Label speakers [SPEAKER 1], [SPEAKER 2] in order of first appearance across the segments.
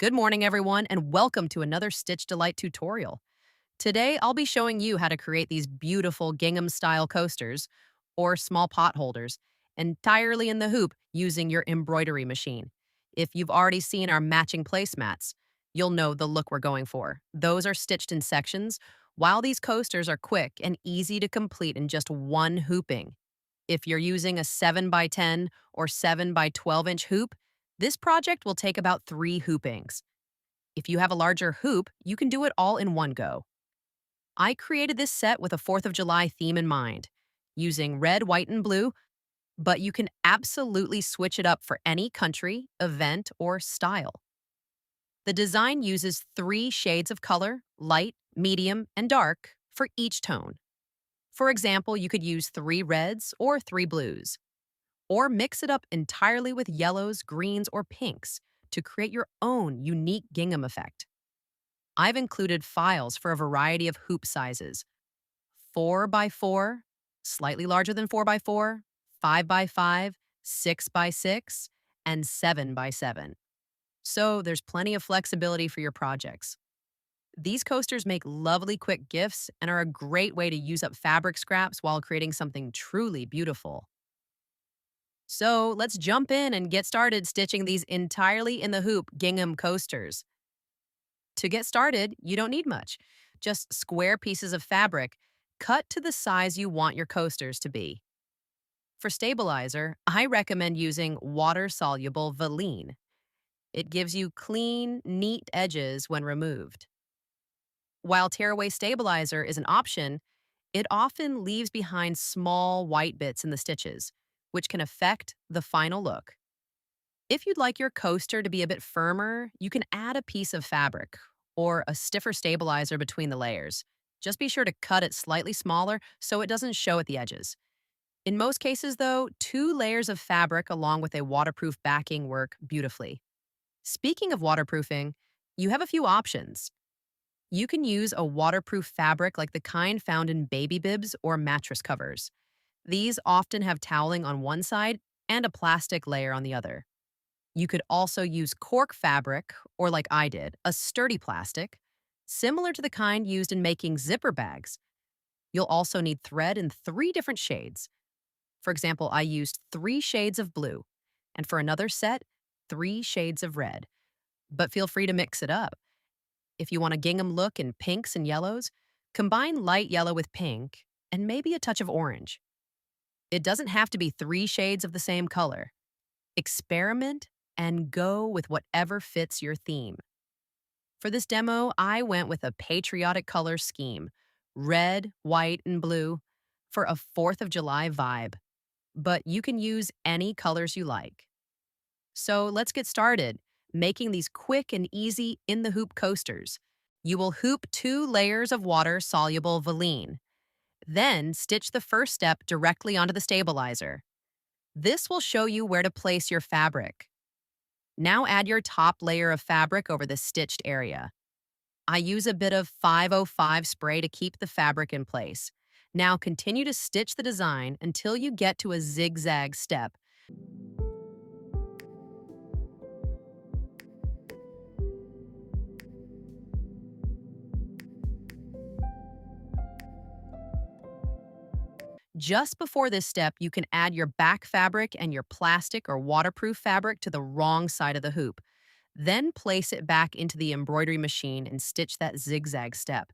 [SPEAKER 1] Good morning, everyone, and welcome to another StitchDelight tutorial. Today, I'll be showing you how to create these beautiful gingham-style coasters, or small pot holders, entirely in the hoop using your embroidery machine. If you've already seen our matching placemats, you'll know the look we're going for. Those are stitched in sections, while these coasters are quick and easy to complete in just one hooping. If you're using a 7 by 10 or 7 by 12-inch hoop, this project will take about 3 hoopings. If you have a larger hoop, you can do it all in one go. I created this set with a 4th of July theme in mind, using red, white, and blue, but you can absolutely switch it up for any country, event, or style. The design uses 3 shades of color, light, medium, and dark, for each tone. For example, you could use 3 reds or 3 blues, or mix it up entirely with yellows, greens, or pinks to create your own unique gingham effect. I've included files for a variety of hoop sizes: 4 by 4, slightly larger than 4 by 4, 5 by 5, 6 by 6, and 7 by 7. So there's plenty of flexibility for your projects. These coasters make lovely quick gifts and are a great way to use up fabric scraps while creating something truly beautiful. So let's jump in and get started stitching these entirely in the hoop gingham coasters. To get started, you don't need much. Just square pieces of fabric, cut to the size you want your coasters to be. For stabilizer, I recommend using water-soluble Valine. It gives you clean, neat edges when removed. While tearaway stabilizer is an option, it often leaves behind small white bits in the stitches, which can affect the final look. If you'd like your coaster to be a bit firmer, you can add a piece of fabric or a stiffer stabilizer between the layers. Just be sure to cut it slightly smaller so it doesn't show at the edges. In most cases, though, 2 layers of fabric along with a waterproof backing work beautifully. Speaking of waterproofing, you have a few options. You can use a waterproof fabric like the kind found in baby bibs or mattress covers. These often have toweling on one side and a plastic layer on the other. You could also use cork fabric, or like I did, a sturdy plastic, similar to the kind used in making zipper bags. You'll also need thread in 3 different shades. For example, I used 3 shades of blue, and for another set, 3 shades of red. But feel free to mix it up. If you want a gingham look in pinks and yellows, combine light yellow with pink and maybe a touch of orange. It doesn't have to be 3 shades of the same color. Experiment and go with whatever fits your theme. For this demo, I went with a patriotic color scheme, red, white, and blue, for a 4th of July vibe. But you can use any colors you like. So let's get started making these quick and easy in-the-hoop coasters. You will hoop 2 layers of water-soluble Valine. Then stitch the first step directly onto the stabilizer. This will show you where to place your fabric. Now add your top layer of fabric over the stitched area. I use a bit of 505 spray to keep the fabric in place. Now continue to stitch the design until you get to a zigzag step. Just before this step, you can add your back fabric and your plastic or waterproof fabric to the wrong side of the hoop. Then place it back into the embroidery machine and stitch that zigzag step.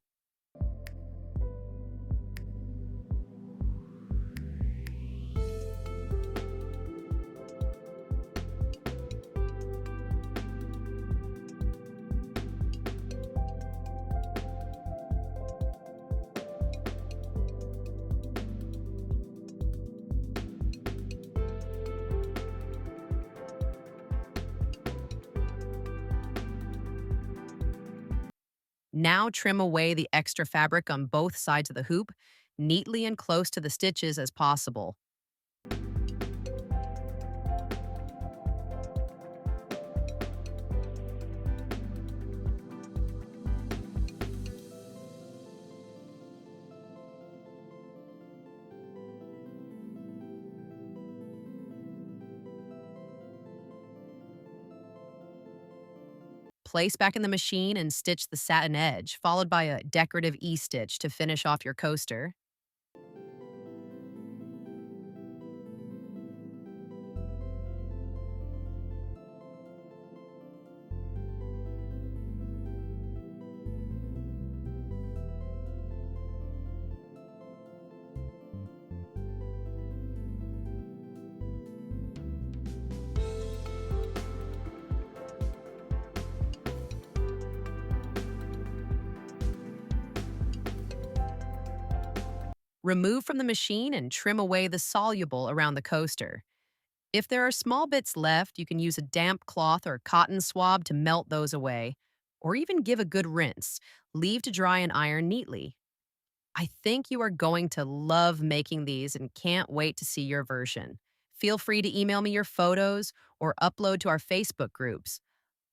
[SPEAKER 1] Now trim away the extra fabric on both sides of the hoop, neatly and close to the stitches as possible. Place back in the machine and stitch the satin edge, followed by a decorative E-stitch to finish off your coaster. Remove from the machine and trim away the soluble around the coaster. If there are small bits left, you can use a damp cloth or cotton swab to melt those away, or even give a good rinse. Leave to dry and iron neatly. I think you are going to love making these and can't wait to see your version. Feel free to email me your photos or upload to our Facebook groups.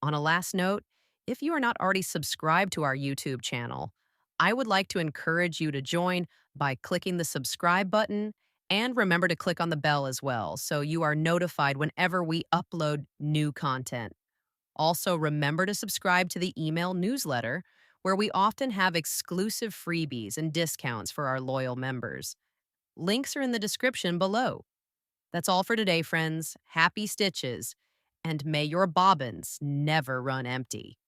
[SPEAKER 1] On a last note, if you are not already subscribed to our YouTube channel, I would like to encourage you to join by clicking the subscribe button and remember to click on the bell as well so you are notified whenever we upload new content. Also, remember to subscribe to the email newsletter where we often have exclusive freebies and discounts for our loyal members. Links are in the description below. That's all for today, friends. Happy stitches, and may your bobbins never run empty.